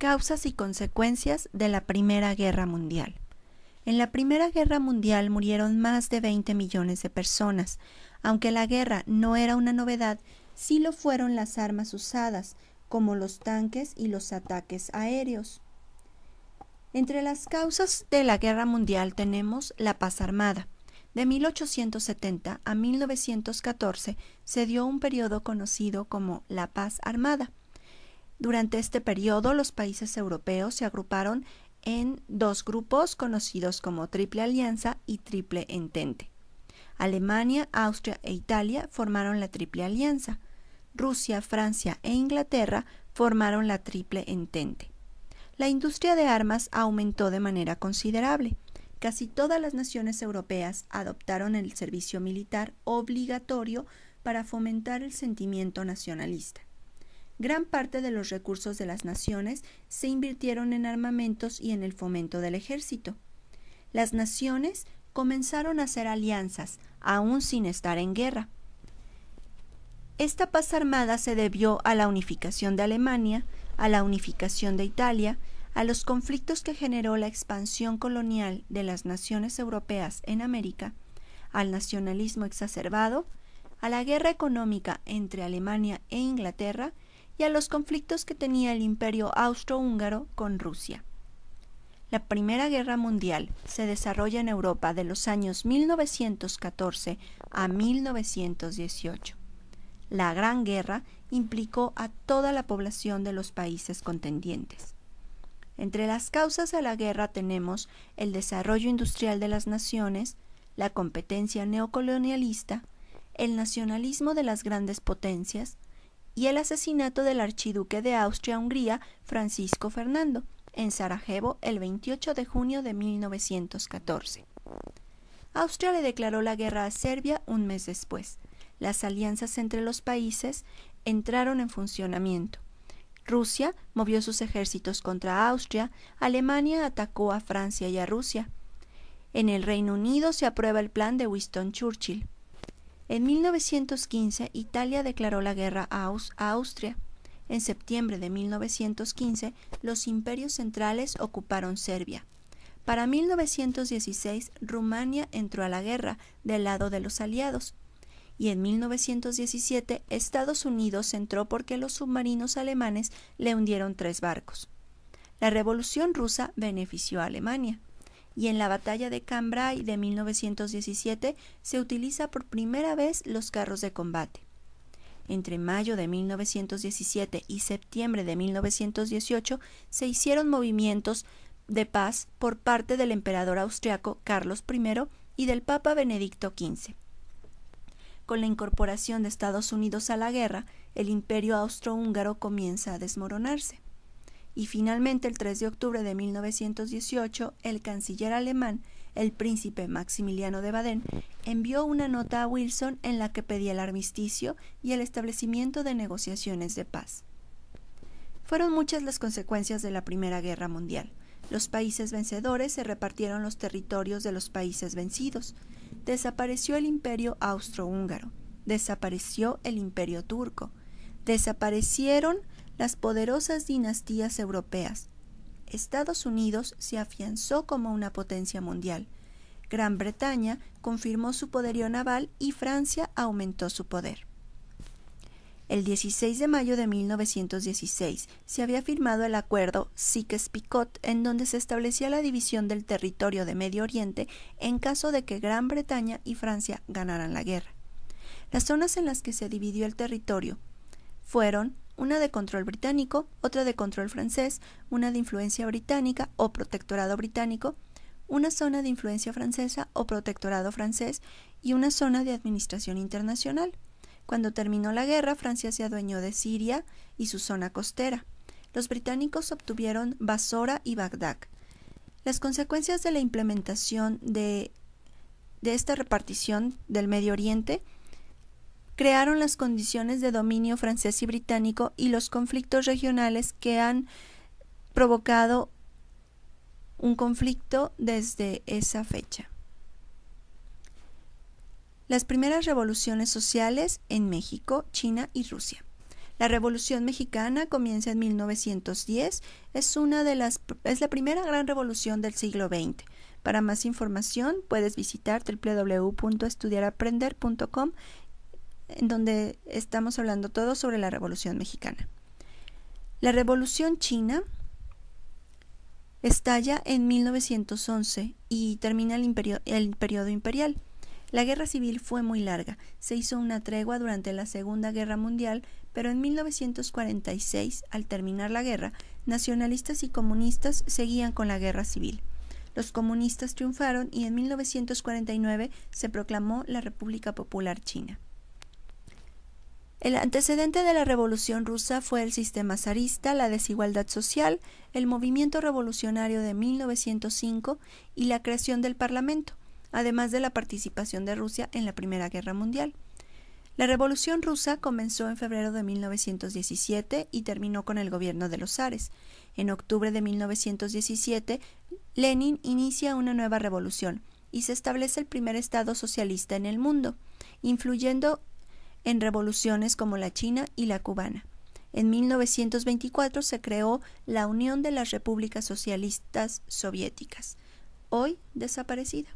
Causas y consecuencias de la Primera Guerra Mundial. En la Primera Guerra Mundial murieron más de 20 millones de personas. Aunque la guerra no era una novedad, sí lo fueron las armas usadas, como los tanques y los ataques aéreos. Entre las causas de la Guerra Mundial tenemos la paz armada. De 1870 a 1914 se dio un periodo conocido como la paz armada. Durante este periodo, los países europeos se agruparon en dos grupos conocidos como Triple Alianza y Triple Entente. Alemania, Austria e Italia formaron la Triple Alianza. Rusia, Francia e Inglaterra formaron la Triple Entente. La industria de armas aumentó de manera considerable. Casi todas las naciones europeas adoptaron el servicio militar obligatorio para fomentar el sentimiento nacionalista. Gran parte de los recursos de las naciones se invirtieron en armamentos y en el fomento del ejército. Las naciones comenzaron a hacer alianzas, aún sin estar en guerra. Esta paz armada se debió a la unificación de Alemania, a la unificación de Italia, a los conflictos que generó la expansión colonial de las naciones europeas en América, al nacionalismo exacerbado, a la guerra económica entre Alemania e Inglaterra y a los conflictos que tenía el Imperio Austrohúngaro con Rusia. La Primera Guerra Mundial se desarrolla en Europa de los años 1914 a 1918. La Gran Guerra implicó a toda la población de los países contendientes. Entre las causas de la guerra tenemos el desarrollo industrial de las naciones, la competencia neocolonialista, el nacionalismo de las grandes potencias y el asesinato del archiduque de Austria-Hungría, Francisco Fernando, en Sarajevo el 28 de junio de 1914. Austria le declaró la guerra a Serbia un mes después. Las alianzas entre los países entraron en funcionamiento. Rusia movió sus ejércitos contra Austria, Alemania atacó a Francia y a Rusia. En el Reino Unido se aprueba el plan de Winston Churchill. En 1915, Italia declaró la guerra a Austria. En septiembre de 1915, los imperios centrales ocuparon Serbia. Para 1916, Rumania entró a la guerra del lado de los aliados. Y en 1917, Estados Unidos entró porque los submarinos alemanes le hundieron 3 barcos. La Revolución Rusa benefició a Alemania. Y en la batalla de Cambrai de 1917 se utiliza por primera vez los carros de combate. Entre mayo de 1917 y septiembre de 1918 se hicieron movimientos de paz por parte del emperador austriaco Carlos I y del Papa Benedicto XV. Con la incorporación de Estados Unidos a la guerra, el imperio austrohúngaro comienza a desmoronarse. Y finalmente, el 3 de octubre de 1918, el canciller alemán, el príncipe Maximiliano de Baden, envió una nota a Wilson en la que pedía el armisticio y el establecimiento de negociaciones de paz. Fueron muchas las consecuencias de la Primera Guerra Mundial. Los países vencedores se repartieron los territorios de los países vencidos. Desapareció el imperio austrohúngaro. Desapareció el imperio turco. Desaparecieron las poderosas dinastías europeas. Estados Unidos se afianzó como una potencia mundial. Gran Bretaña confirmó su poderío naval y Francia aumentó su poder. El 16 de mayo de 1916 se había firmado el acuerdo Sykes-Picot, en donde se establecía la división del territorio de Medio Oriente en caso de que Gran Bretaña y Francia ganaran la guerra. Las zonas en las que se dividió el territorio fueron una de control británico, otra de control francés, una de influencia británica o protectorado británico, una zona de influencia francesa o protectorado francés y una zona de administración internacional. Cuando terminó la guerra, Francia se adueñó de Siria y su zona costera. Los británicos obtuvieron Basora y Bagdad. Las consecuencias de la implementación de esta repartición del Medio Oriente crearon las condiciones de dominio francés y británico y los conflictos regionales que han provocado un conflicto desde esa fecha. Las primeras revoluciones sociales en México, China y Rusia. La Revolución Mexicana comienza en 1910, es la primera gran revolución del siglo XX. Para más información puedes visitar www.estudiaraprender.com, en donde estamos hablando todo sobre la Revolución Mexicana. La Revolución China estalla en 1911 y termina el periodo imperial. La guerra civil fue muy larga. Se hizo una tregua durante la Segunda Guerra Mundial, pero en 1946, al terminar la guerra, nacionalistas y comunistas seguían con la guerra civil. Los comunistas triunfaron y en 1949 se proclamó la República Popular China. El antecedente de la Revolución Rusa fue el sistema zarista, la desigualdad social, el movimiento revolucionario de 1905 y la creación del Parlamento, además de la participación de Rusia en la Primera Guerra Mundial. La Revolución Rusa comenzó en febrero de 1917 y terminó con el gobierno de los zares. En octubre de 1917, Lenin inicia una nueva revolución y se establece el primer estado socialista en el mundo, influyendo en revoluciones como la china y la cubana. En 1924 se creó la Unión de las Repúblicas Socialistas Soviéticas, hoy desaparecida.